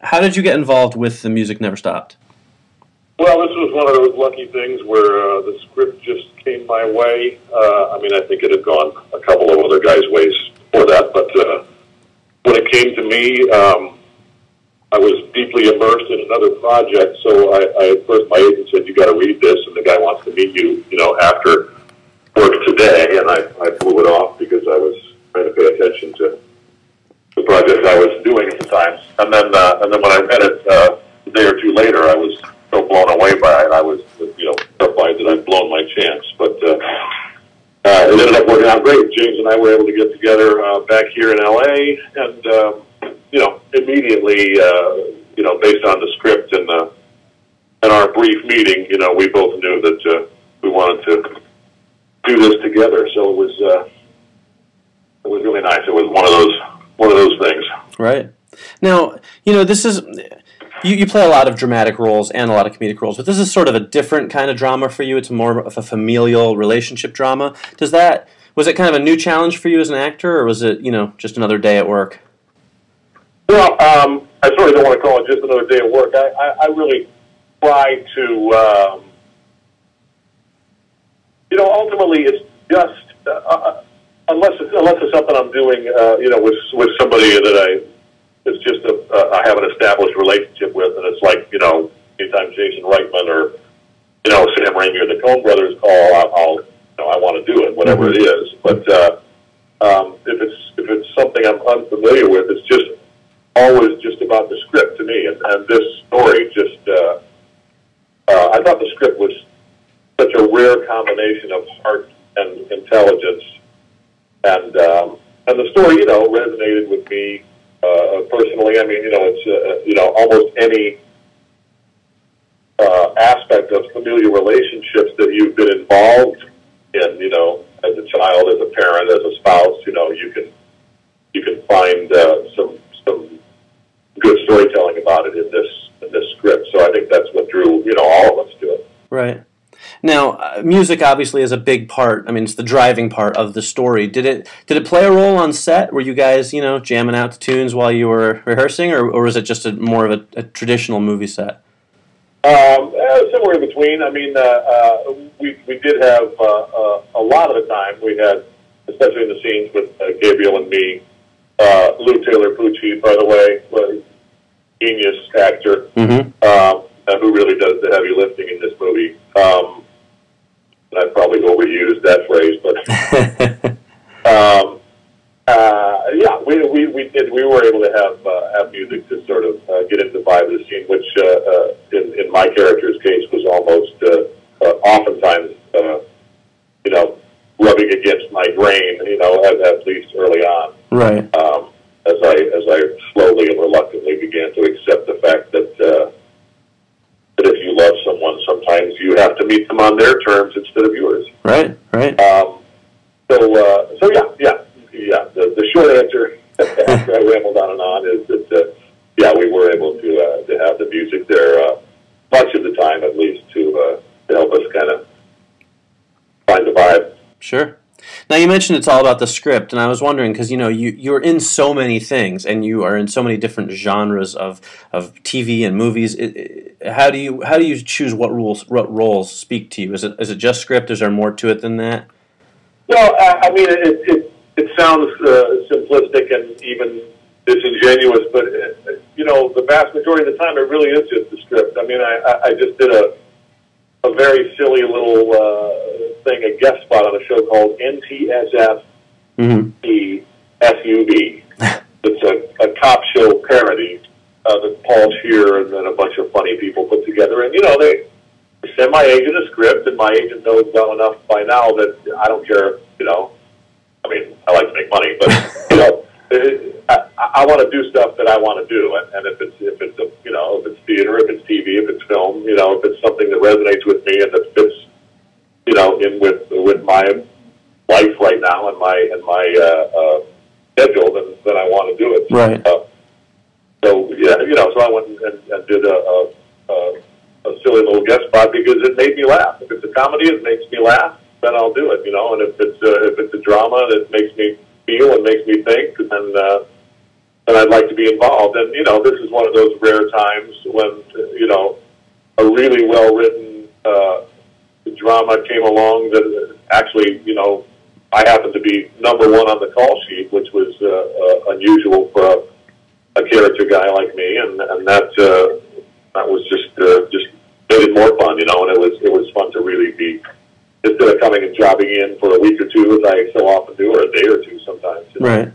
How did you get involved with The Music Never Stopped? Well, this was one of those lucky things where the script just came my way. I mean, I think it had gone a couple of other guys' ways before that, but when it came to me, I was deeply immersed in another project, so first my agent said, "You got to read this, and the guy wants to meet you, after work today," and I blew it off because I was trying to pay attention to the project I was doing at the time. And then when I read it a day or two later, I was so blown away by it. I was, terrified that I'd blown my chance. But it ended up working out great. James and I were able to get together back here in L.A. and, immediately, based on the script and our brief meeting, we both knew that we wanted to do this together. So it was really nice. It was one of those things. Right. Now, this is, you play a lot of dramatic roles and a lot of comedic roles, but this is sort of a different kind of drama for you. It's more of a familial relationship drama. Was it kind of a new challenge for you as an actor, or was it, just another day at work? Well, I certainly don't want to call it just another day at work. I really try to, ultimately it's just, unless it's something I'm doing, with somebody that I have an established relationship with, and it's like, anytime Jason Reitman or, Sam Raimi or the Coen brothers call, I want to do it, whatever it is. But if it's something I'm unfamiliar with, it's just always just about the script to me. And this story just, I thought the script was such a rare combination of heart and intelligence. And the story, resonated with me personally. I mean, it's almost any aspect of familiar relationships that you've been involved in, as a child, as a parent, as a spouse, you can find some good storytelling about it in this script. So I think that's what drew all of us to it. Right. Now, music obviously is a big part. I mean, it's the driving part of the story. Did it play a role on set? Were you guys, jamming out to tunes while you were rehearsing, or was it just more of a traditional movie set? Somewhere in between. I mean, we did have a lot of the time. We had, especially in the scenes with Gabriel and me, Lou Taylor Pucci, by the way, genius actor. Who really does the heavy lifting in this movie. And I've probably overused that phrase, but we were able to have music to sort of get into the vibe of the scene, which in my character's case was almost oftentimes rubbing against my grain, at least early on. Right. As I slowly and reluctantly began to accept the fact that if you love someone, sometimes you have to meet them on their terms instead of yours. Right. So yeah. The short answer, after I rambled on and on, is that we were able to have the music there much of the time, at least, to help us kind of find the vibe. Sure. Now, you mentioned it's all about the script, and I was wondering, because, you're in so many things, and you are in so many different genres of TV and movies. How do you choose what roles speak to you? Is it just script? Is there more to it than that? Well, I mean, it sounds simplistic and even disingenuous, but, the vast majority of the time, it really is just the script. I mean, I just did a very silly little thing, a guest spot on a show called NTSF SUV. It's a cop show parody that Paul Scheer and then a bunch of funny people put together. And, they send my agent a script, and my agent knows well enough by now that I don't care, I mean, I like to make money, but, I want to do stuff that I want to do. And if it's theater, if it's TV, if it's film, if it's something that resonates with me and that fits, in with my life right now and my schedule, then I want to do it. Right. So I went and did a silly little guest spot because it made me laugh. If it's a comedy, it makes me laugh, then I'll do it. And if it's a drama that makes me feel and makes me think, then then I'd like to be involved. And, you know, this is one of those rare times when, you know, a really well-written drama came along that actually, you know, I happened to be number one on the call sheet, which was unusual for a character guy like me, and that was just made it more fun, you know, and it was fun to really be, instead of coming and jobbing in for a week or two, as I so often do, or a day or two sometimes. You know, Right.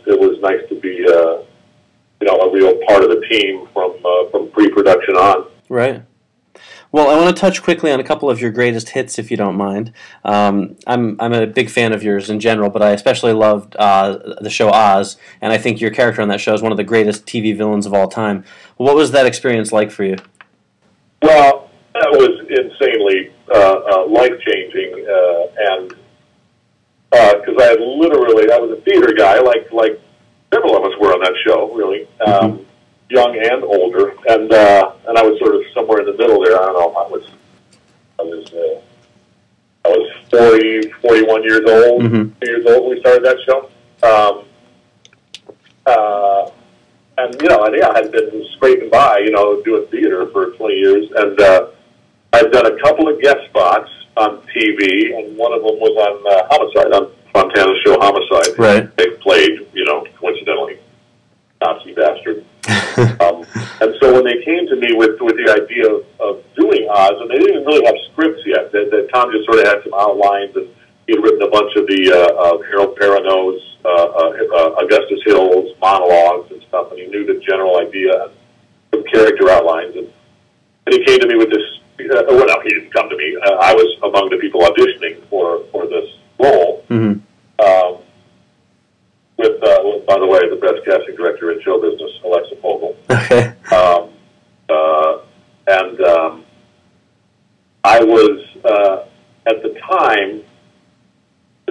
It was nice to be, you know, a real part of the team from pre-production on. Right. Well, I want to touch quickly on a couple of your greatest hits, if you don't mind. I'm a big fan of yours in general, but I especially loved the show Oz, and I think your character on that show is one of the greatest TV villains of all time. What was that experience like for you? Well, that was insanely life-changing, and because I was a theater guy, like several of us were on that show, really. Young and older, and I was sort of somewhere in the middle there. I don't know. I was 40, 41 years old. 2 years old when we started that show. And you know, and yeah, I'd been scraping by, you know, doing theater for 20 years, and I'd done a couple of guest spots on TV, and one of them was on Homicide, on Fontana's show Homicide. Right. They played, you know, coincidentally, Nazi bastard. And so when they came to me with the idea of doing Oz, and they didn't even really have scripts yet, that Tom just sort of had some outlines, and he had written a bunch of the Harold Perrineau's, Augustus Hill's monologues and stuff, and he knew the general idea and some character outlines. And he came to me with this. Well, no, he didn't come to me. I was among the people auditioning for this role. With, by the way, the best casting director in show business, Alexa Fogel. Okay. I was, at the time,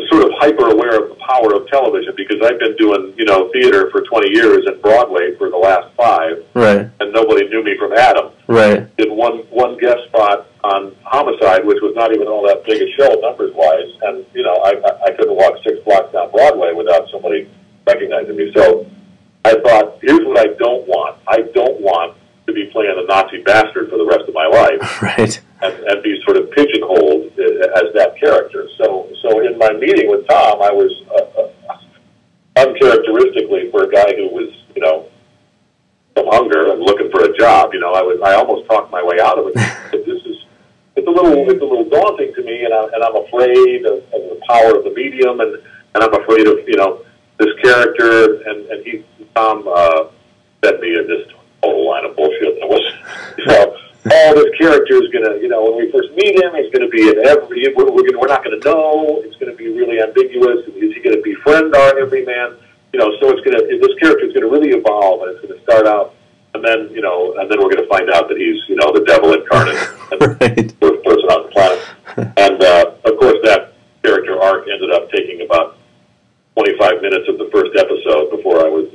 sort of hyper-aware of the power of television, because I'd been doing, you know, theater for 20 years and Broadway for the last 5. Right. And nobody knew me from Adam. Right. Did one guest spot on Homicide, which was not even all that big a show numbers-wise, and, you know, I couldn't walk 6 blocks down Broadway without somebody recognizing me. So I thought, here's what I don't want. I don't want to be playing a Nazi bastard for the rest of my life. Right. And be sort of pigeonholed as that character. So in my meeting with Tom, I was uncharacteristically, for a guy who was, you know, some hunger and looking for a job, you know, I almost talked my way out of it. It's a little daunting to me, and I'm afraid of the power of the medium, and I'm afraid of, you know, this character, and Tom fed me in this total line of bullshit. It was, you know, this character is gonna, you know, when we first meet him, he's gonna be in every. We're not gonna know. It's gonna be really ambiguous. Is he gonna befriend our everyman? You know, so this character is gonna really evolve, and it's gonna start out, and then, you know, and then we're gonna find out that he's, you know, the devil incarnate, and right. the worst person on the planet. And of course, that character arc ended up taking about 25 minutes of the first episode before I was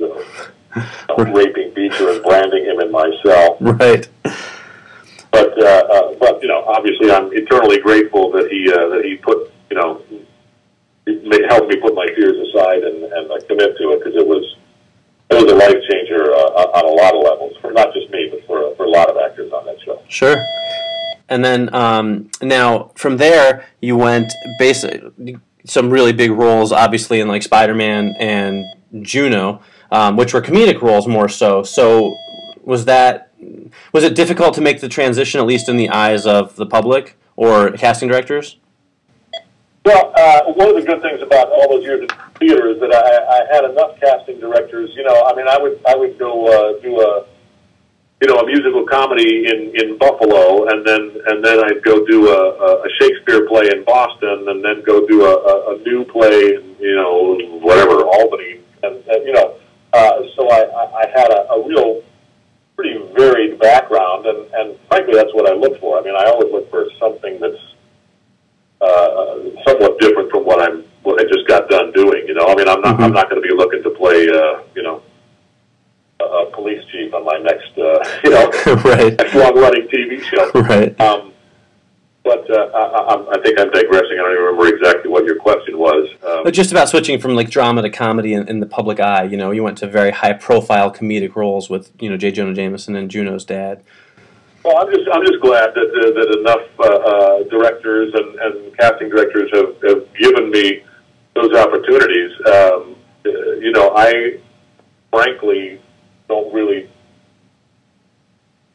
raping Beecher and branding him in my cell. Right. But you know, obviously, I'm eternally grateful that he put, you know, helped me put my fears aside and commit to it, because it was a life changer on a lot of levels, for not just me, but for a lot of actors on that show. Sure. And then now from there you went basically some really big roles, obviously, in like Spider-Man and Juno, which were comedic roles more so. So was it difficult to make the transition, at least in the eyes of the public or casting directors? Well, one of the good things about all those years in theater is that I had enough casting directors. You know, I mean, I would go do a musical comedy in Buffalo, and then I'd go do a Shakespeare play in Boston, and then go do a new play in, you know, whatever, Albany, and you know, so I had a real pretty varied background, and frankly, that's what I look for. I mean, I always look for something that's somewhat different from what I just got done doing. You know, I mean, I'm not going to be looking to play, you know, a police chief on my next, you know, right. next long-running TV show. Right. But I think I'm digressing. I don't even remember exactly what your question was. Just about switching from like drama to comedy in the public eye. You know, you went to very high-profile comedic roles with J. Jonah Jameson and Juno's dad. Well, I'm just glad that enough directors and casting directors have given me those opportunities. I frankly don't really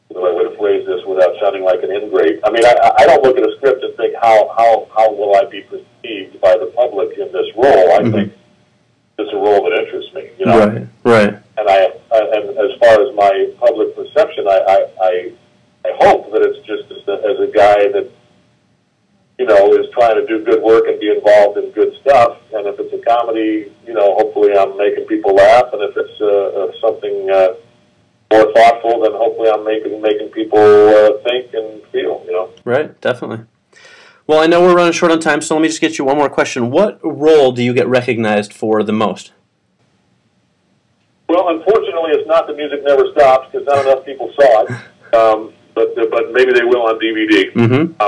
know the right way to phrase this without sounding like an ingrate. I mean, I don't look at a script and think how will I be perceived by the public in this role. I think it's a role that interests me. Right. And and as far as my public perception, I hope that it's just as a guy that is trying to do good work and be involved in good stuff. And if it's a comedy, hopefully I'm making people laugh. And if it's something more thoughtful, then hopefully I'm making people think and feel. Right, definitely. Well, I know we're running short on time, so let me just get you one more question. What role do you get recognized for the most? Well, unfortunately, it's not The Music Never Stops because not enough people saw it. But maybe they will on DVD. Mm-hmm.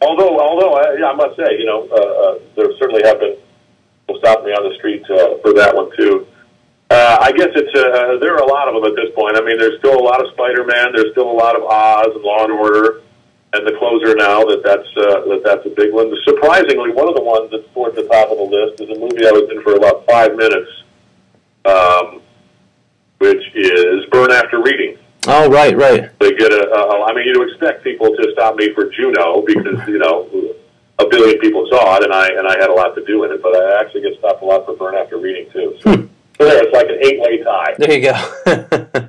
Although I must say, there certainly have been people stop me on the street for that one too. I guess there are a lot of them at this point. I mean, there's still a lot of Spider-Man. There's still a lot of Oz and Law and Order, and the closer now that's a big one. Surprisingly, one of the ones that's towards the top of the list is a movie I was in for about 5 minutes, which is Burn After Reading. Oh, right. They get you'd expect people to stop me for Juno because, a billion people saw it and I had a lot to do in it, but I actually get stopped a lot for Burn After Reading, too. So there, it's like an 8-way tie. There you go.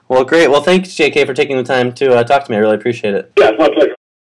Well, great. Well, thanks, J.K., for taking the time to talk to me. I really appreciate it. Yeah, it's my pleasure.